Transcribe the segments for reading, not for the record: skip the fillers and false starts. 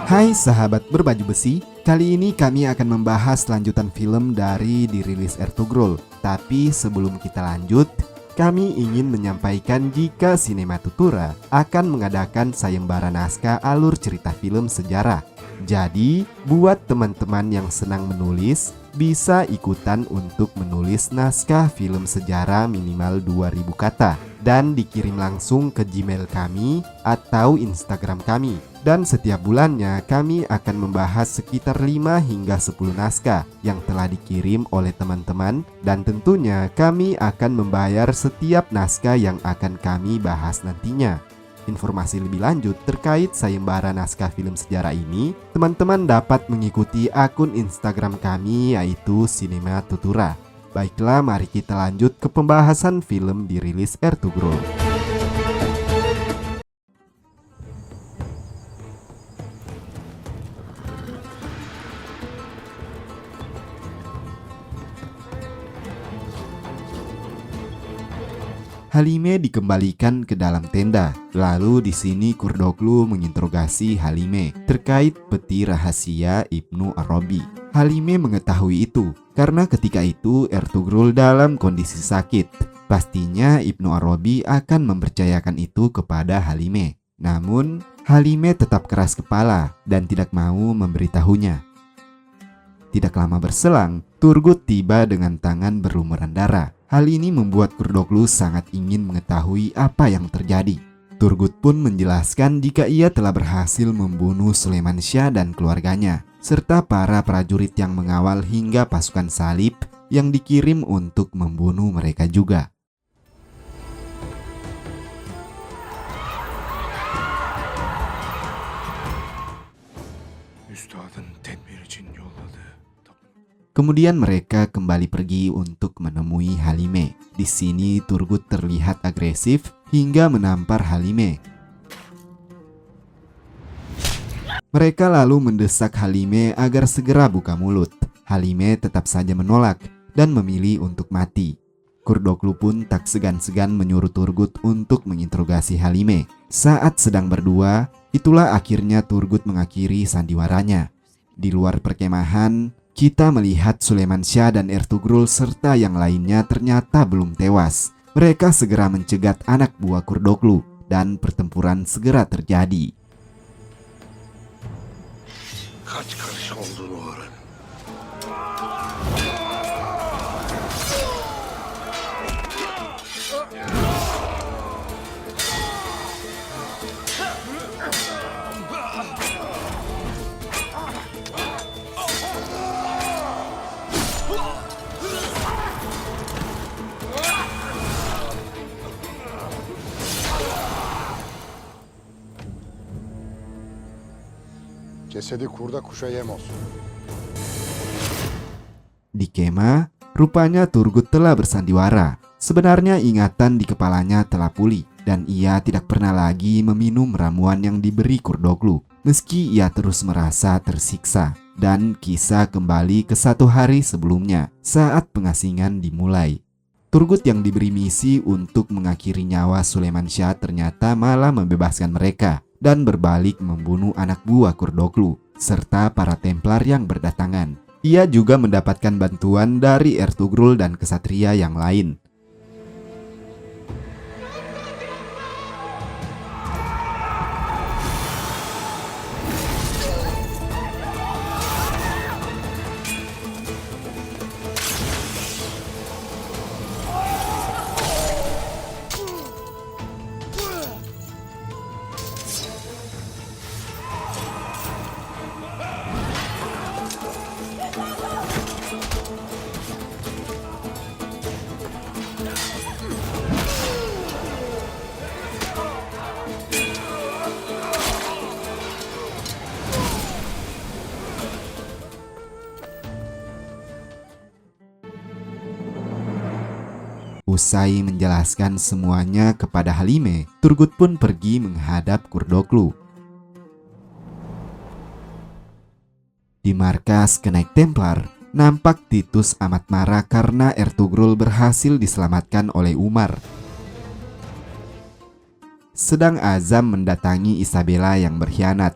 Hai sahabat berbaju besi, kali ini kami akan membahas lanjutan film dari dirilis Ertugrul. Tapi sebelum kita lanjut, kami ingin menyampaikan jika Sinema Tutura akan mengadakan sayembara naskah alur cerita film sejarah. Jadi, buat teman-teman yang senang menulis, bisa ikutan untuk menulis naskah film sejarah minimal 2000 kata dan dikirim langsung ke Gmail kami atau Instagram kami. Dan setiap bulannya kami akan membahas sekitar 5 hingga 10 naskah yang telah dikirim oleh teman-teman, dan tentunya kami akan membayar setiap naskah yang akan kami bahas nantinya. Informasi lebih lanjut terkait sayembara naskah film sejarah ini, teman-teman dapat mengikuti akun Instagram kami yaitu Sinema Tutura. Baiklah, mari kita lanjut ke pembahasan film dirilis Ertugrul. Halime dikembalikan ke dalam tenda. Lalu di sini Kurdoglu menginterogasi Halime terkait peti rahasia Ibnu Arabi. Halime mengetahui itu karena ketika itu Ertugrul dalam kondisi sakit. Pastinya Ibnu Arabi akan mempercayakan itu kepada Halime. Namun Halime tetap keras kepala dan tidak mau memberitahunya. Tidak lama berselang, Turgut tiba dengan tangan berlumuran darah. Hal ini membuat Kurdoglu sangat ingin mengetahui apa yang terjadi. Turgut pun menjelaskan jika ia telah berhasil membunuh Sulaimansyah dan keluarganya, serta para prajurit yang mengawal hingga pasukan salib yang dikirim untuk membunuh mereka juga. Kemudian mereka kembali pergi untuk menemui Halime. Di sini Turgut terlihat agresif hingga menampar Halime. Mereka lalu mendesak Halime agar segera buka mulut. Halime tetap saja menolak dan memilih untuk mati. Kurdoglu pun tak segan-segan menyuruh Turgut untuk menginterogasi Halime. Saat sedang berdua, itulah akhirnya Turgut mengakhiri sandiwaranya. Di luar perkemahan, kita melihat Sulaimansyah dan Ertugrul serta yang lainnya ternyata belum tewas. Mereka segera mencegat anak buah Kurdoglu dan pertempuran segera terjadi. Cesedi kurda kuşa yem olsun. Di kemah, rupanya Turgut telah bersandiwara. Sebenarnya ingatan di kepalanya telah pulih dan ia tidak pernah lagi meminum ramuan yang diberi Kurdoglu. Meski ia terus merasa tersiksa, dan kisah kembali ke 1 hari sebelumnya saat pengasingan dimulai. Turgut yang diberi misi untuk mengakhiri nyawa Sulaimansyah ternyata malah membebaskan mereka dan berbalik membunuh anak buah Kurdoglu serta para Templar yang berdatangan. Ia juga mendapatkan bantuan dari Ertugrul dan kesatria yang lain. Usai menjelaskan semuanya kepada Halime, Turgut pun pergi menghadap Kurdoglu. Di markas Kenaik Templar, nampak Titus amat marah karena Ertugrul berhasil diselamatkan oleh Umar. Sedang Azam mendatangi Isabella yang berkhianat.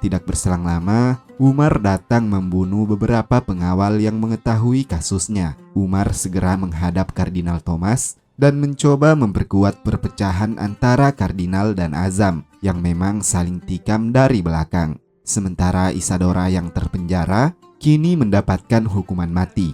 Tidak berselang lama, Umar datang membunuh beberapa pengawal yang mengetahui kasusnya. Umar segera menghadap Kardinal Thomas dan mencoba memperkuat perpecahan antara Kardinal dan Azam yang memang saling tikam dari belakang. Sementara Isadora yang terpenjara kini mendapatkan hukuman mati.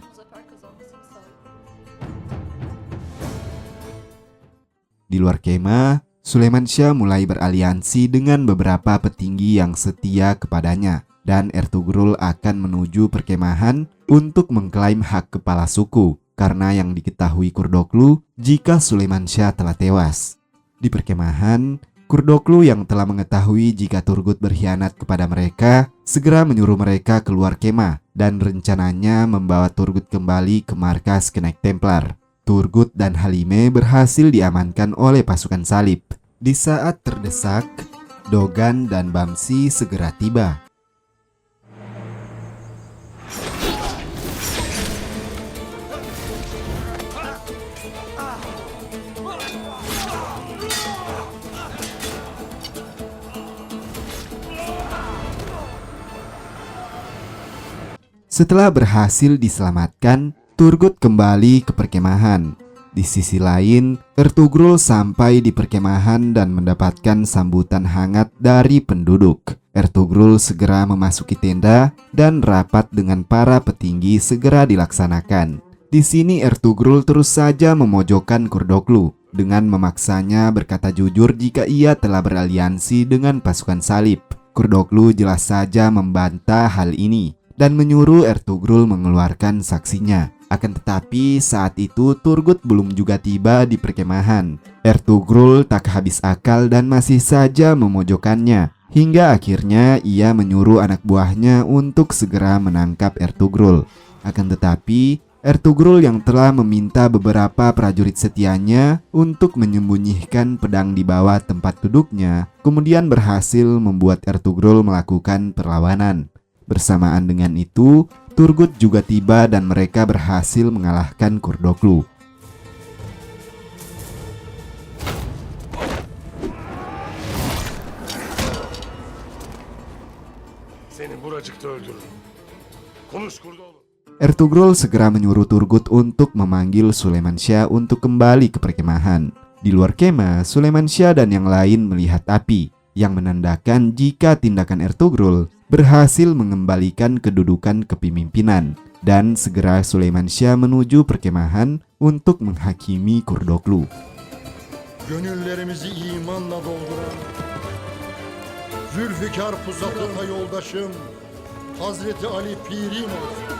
Di luar kemah, Sulaiman Syah mulai beraliansi dengan beberapa petinggi yang setia kepadanya, dan Ertugrul akan menuju perkemahan untuk mengklaim hak kepala suku karena yang diketahui Kurdoklu jika Sulaiman Syah telah tewas. Di perkemahan, Kurdoklu yang telah mengetahui jika Turgut berkhianat kepada mereka segera menyuruh mereka keluar kemah dan rencananya membawa Turgut kembali ke markas Knight Templar. Turgut dan Halime berhasil diamankan oleh pasukan salib. Di saat terdesak, Dogan dan Bamsi segera tiba. Setelah berhasil diselamatkan, Turgut kembali ke perkemahan. Di sisi lain, Ertugrul sampai di perkemahan dan mendapatkan sambutan hangat dari penduduk. Ertugrul segera memasuki tenda dan rapat dengan para petinggi segera dilaksanakan. Di sini Ertugrul terus saja memojokkan Kurdoklu dengan memaksanya berkata jujur jika ia telah beraliansi dengan pasukan salib. Kurdoklu jelas saja membantah hal ini dan menyuruh Ertugrul mengeluarkan saksinya. Akan tetapi saat itu Turgut belum juga tiba di perkemahan. Ertugrul tak habis akal dan masih saja memojokkannya. Hingga akhirnya ia menyuruh anak buahnya untuk segera menangkap Ertugrul. Akan tetapi Ertugrul yang telah meminta beberapa prajurit setianya untuk menyembunyikan pedang di bawah tempat duduknya, kemudian berhasil membuat Ertugrul melakukan perlawanan. Bersamaan dengan itu, Turgut juga tiba dan mereka berhasil mengalahkan Kurdoklu. Seni buracıkta öldürürüm. Konuş Kurdoğlu. Ertugrul segera menyuruh Turgut untuk memanggil Sulaiman Syah untuk kembali ke perkemahan. Di luar kemah, Sulaiman Syah dan yang lain melihat api yang menandakan jika tindakan Ertugrul berhasil mengembalikan kedudukan kepemimpinan, dan segera Sulaiman Syah menuju perkemahan untuk menghakimi Kurdoklu. Gönüllerimizi imanla dolduran Zülfikar pusatına yoldaşım Hazreti Ali Pirin olsun.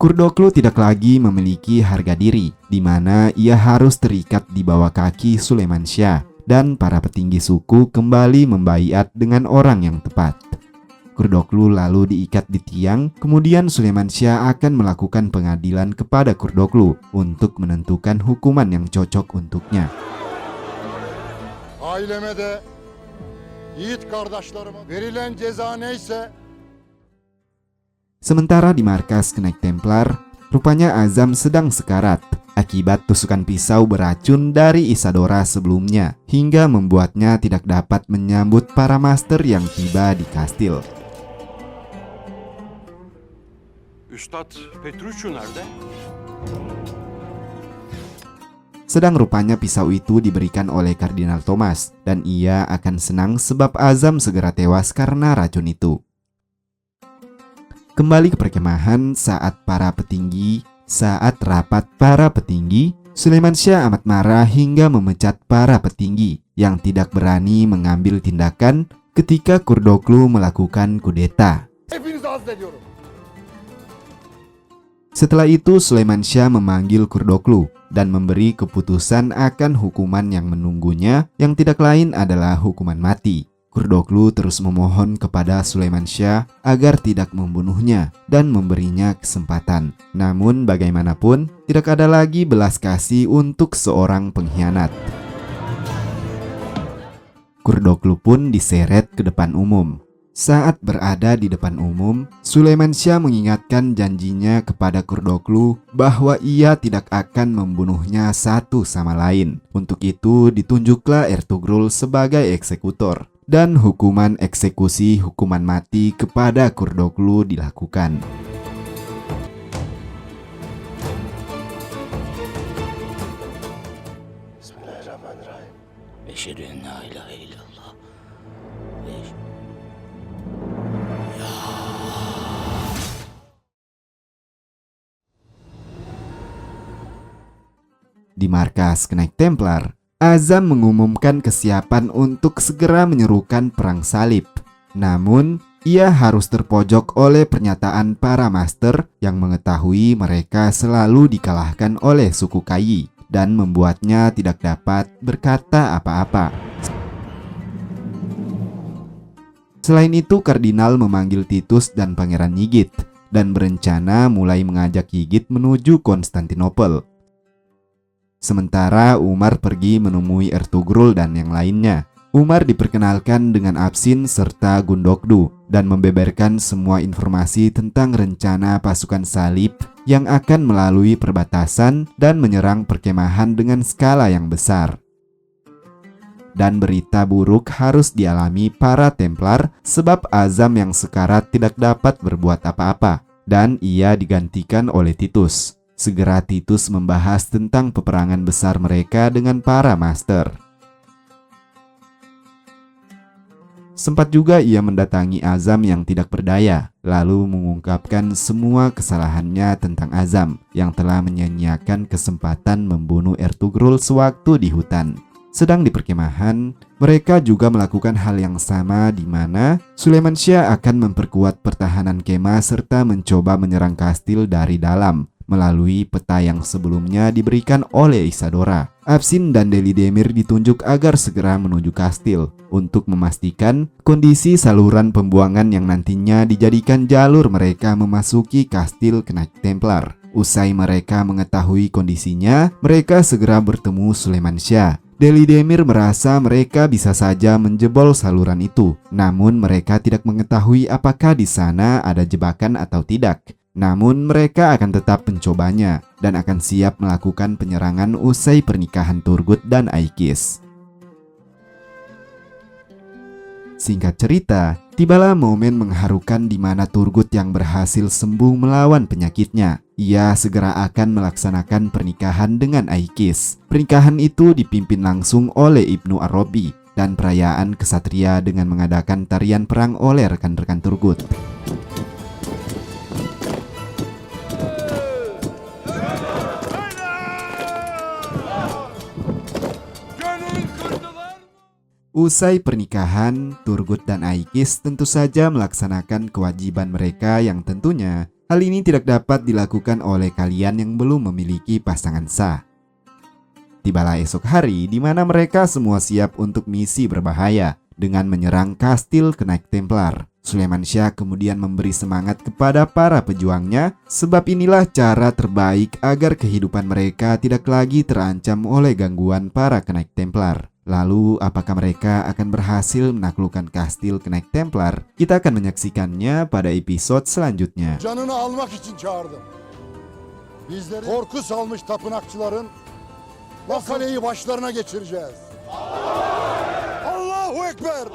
Kurdoklu tidak lagi memiliki harga diri, di mana ia harus terikat di bawah kaki Sulaiman Syah, dan para petinggi suku kembali membaiat dengan orang yang tepat. Kurdoklu lalu diikat di tiang, kemudian Sulaiman Syah akan melakukan pengadilan kepada Kurdoklu untuk menentukan hukuman yang cocok untuknya. Aileme de yiğit kardeşlerime verilen ceza neyse. Sementara di markas Knight Templar, rupanya Azam sedang sekarat akibat tusukan pisau beracun dari Isadora sebelumnya, hingga membuatnya tidak dapat menyambut para master yang tiba di kastil. Üstad Petrucci nerede? Sedang rupanya pisau itu diberikan oleh Kardinal Thomas, dan ia akan senang sebab Azam segera tewas karena racun itu. Kembali ke perkemahan saat rapat para petinggi, Sulaiman Syah amat marah hingga memecat para petinggi yang tidak berani mengambil tindakan ketika Kurdoklu melakukan kudeta. Hepinizi affediyorum. Setelah itu Sulaiman Syah memanggil Kurdoklu dan memberi keputusan akan hukuman yang menunggunya, yang tidak lain adalah hukuman mati. Kurdoklu terus memohon kepada Sulaiman Syah agar tidak membunuhnya dan memberinya kesempatan. Namun bagaimanapun tidak ada lagi belas kasih untuk seorang pengkhianat. Kurdoklu pun diseret ke depan umum. Saat berada di depan umum, Sulaiman Syah mengingatkan janjinya kepada Kurdoglu bahwa ia tidak akan membunuhnya satu sama lain. Untuk itu ditunjuklah Ertugrul sebagai eksekutor dan hukuman eksekusi hukuman mati kepada Kurdoglu dilakukan. Bismillahirrahmanirrahim. Eşhedü en la ilahe illallah. Di markas Knight Templar, Azam mengumumkan kesiapan untuk segera menyerukan perang salib. Namun, ia harus terpojok oleh pernyataan para master yang mengetahui mereka selalu dikalahkan oleh suku Kayi dan membuatnya tidak dapat berkata apa-apa. Selain itu, Kardinal memanggil Titus dan Pangeran Yigit dan berencana mulai mengajak Yigit menuju Konstantinopel. Sementara Umar pergi menemui Ertugrul dan yang lainnya. Umar diperkenalkan dengan Afsin serta Gundogdu dan membeberkan semua informasi tentang rencana pasukan salib yang akan melalui perbatasan dan menyerang perkemahan dengan skala yang besar. Dan berita buruk harus dialami para Templar sebab Azam yang sekarat tidak dapat berbuat apa-apa dan ia digantikan oleh Titus. Segera Titus membahas tentang peperangan besar mereka dengan para master. Sempat juga ia mendatangi Azam yang tidak berdaya, lalu mengungkapkan semua kesalahannya tentang Azam yang telah menyia-nyiakan kesempatan membunuh Ertugrul sewaktu di hutan. Sedang di perkemahan, mereka juga melakukan hal yang sama di mana Sulaiman Syah akan memperkuat pertahanan kemah serta mencoba menyerang kastil dari dalam melalui peta yang sebelumnya diberikan oleh Isadora. Afsin dan Deli Demir ditunjuk agar segera menuju kastil untuk memastikan kondisi saluran pembuangan yang nantinya dijadikan jalur mereka memasuki kastil Knight Templar. Usai mereka mengetahui kondisinya, mereka segera bertemu Sulaiman Syah. Deli Demir merasa mereka bisa saja menjebol saluran itu, namun mereka tidak mengetahui apakah di sana ada jebakan atau tidak. Namun mereka akan tetap mencobanya dan akan siap melakukan penyerangan usai pernikahan Turgut dan Aikis. Singkat cerita, tibalah momen mengharukan di mana Turgut yang berhasil sembuh melawan penyakitnya. Ia segera akan melaksanakan pernikahan dengan Aikis. Pernikahan itu dipimpin langsung oleh Ibnu Arabi dan perayaan kesatria dengan mengadakan tarian perang oleh rekan-rekan Turgut. Usai pernikahan, Turgut dan Aikis tentu saja melaksanakan kewajiban mereka yang tentunya hal ini tidak dapat dilakukan oleh kalian yang belum memiliki pasangan sah. Tibalah esok hari di mana mereka semua siap untuk misi berbahaya dengan menyerang kastil Knight Templar. Sulaiman Syah kemudian memberi semangat kepada para pejuangnya sebab inilah cara terbaik agar kehidupan mereka tidak lagi terancam oleh gangguan para Knight Templar. Lalu, apakah mereka akan berhasil menaklukkan kastil Knight Templar? Kita akan menyaksikannya pada episode selanjutnya. Canını almak için çağırdım. Bizleri korku salmış tapınakçıların o kaleyi başlarına geçireceğiz. Allahu Ekber!